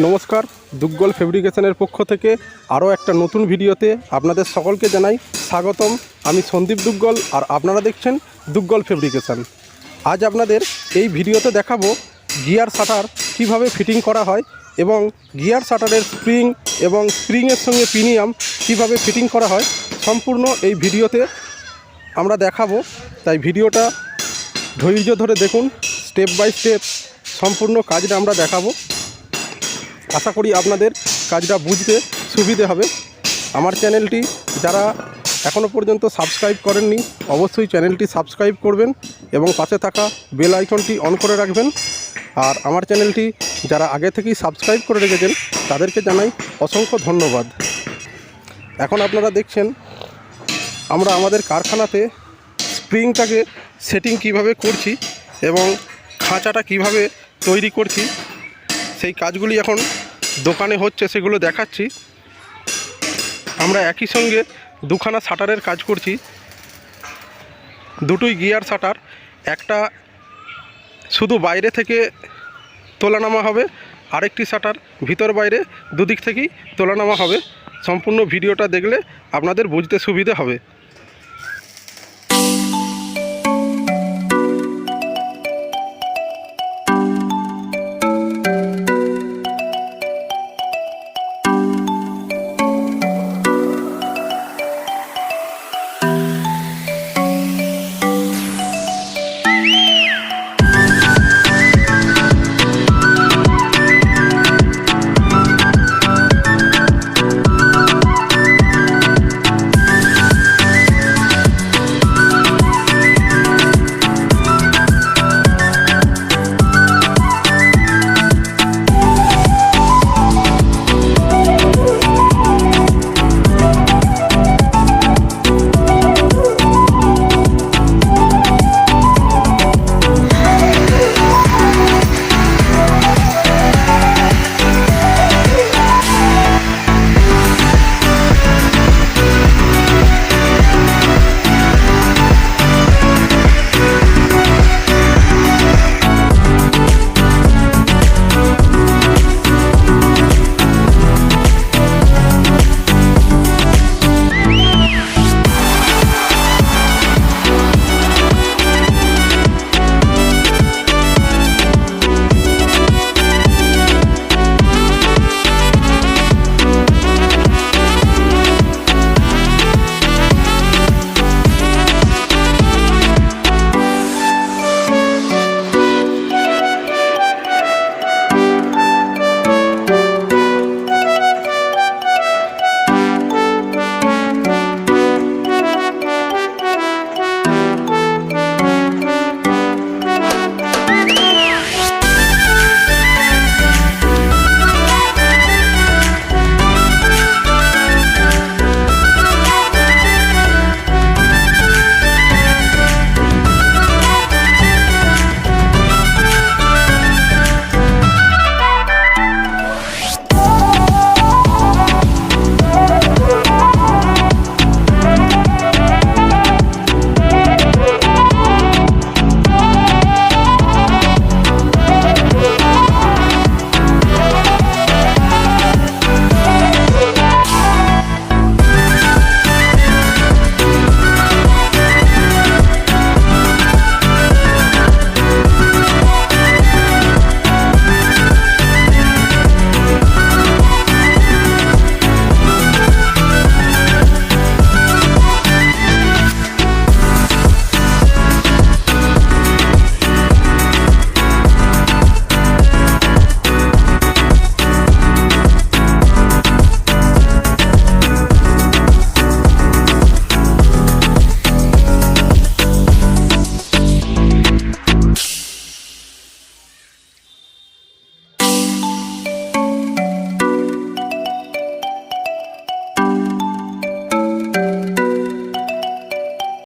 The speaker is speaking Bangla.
নমস্কার, দুগ্গল ফেব্রিকেশনের পক্ষ থেকে আরও একটা নতুন ভিডিওতে আপনাদের সকলকে জানাই স্বাগতম। আমি সন্দীপ দুগ্গল আর আপনারা দেখছেন দুগ্গল ফেব্রিকেশন। আজ আপনাদের এই ভিডিওতে দেখাবো গিয়ার শাটার কিভাবে ফিটিং করা হয় এবং গিয়ার শাটারের স্প্রিং এবং স্প্রিংয়ের সঙ্গে পিনিয়াম কিভাবে ফিটিং করা হয় সম্পূর্ণ এই ভিডিওতে আমরা দেখাবো। তাই ভিডিওটা ধৈর্য ধরে দেখুন, স্টেপ বাই স্টেপ সম্পূর্ণ কাজটা আমরা দেখাবো। আশা করি আপনাদের কাজটা বুঝতে সুবিধে হবে। আমার চ্যানেলটি যারা এখনও পর্যন্ত সাবস্ক্রাইব করেননি অবশ্যই চ্যানেলটি সাবস্ক্রাইব করবেন এবং পাশে থাকা বেল আইকনটি অন করে রাখবেন। আর আমার চ্যানেলটি যারা আগে থেকেই সাবস্ক্রাইব করে রেখেছেন তাদেরকে জানাই অসংখ্য ধন্যবাদ। এখন আপনারা দেখছেন আমরা আমাদের কারখানাতে স্প্রিংটাকে সেটিং কিভাবে করছি এবং খাঁচাটা কিভাবে তৈরি করছি সেই কাজগুলি এখন দোকানে হচ্ছে, সেগুলো দেখাচ্ছি। আমরা একই সঙ্গে দুখানা শাটারের কাজ করছি, দুটোই গিয়ার শাটার। একটা শুধু বাইরে থেকে তোলানামা হবে, আরেকটি শাটার ভিতর বাইরে দুদিক থেকেই তোলানামা হবে। সম্পূর্ণ ভিডিওটা দেখলে আপনাদের বুঝতে সুবিধে হবে।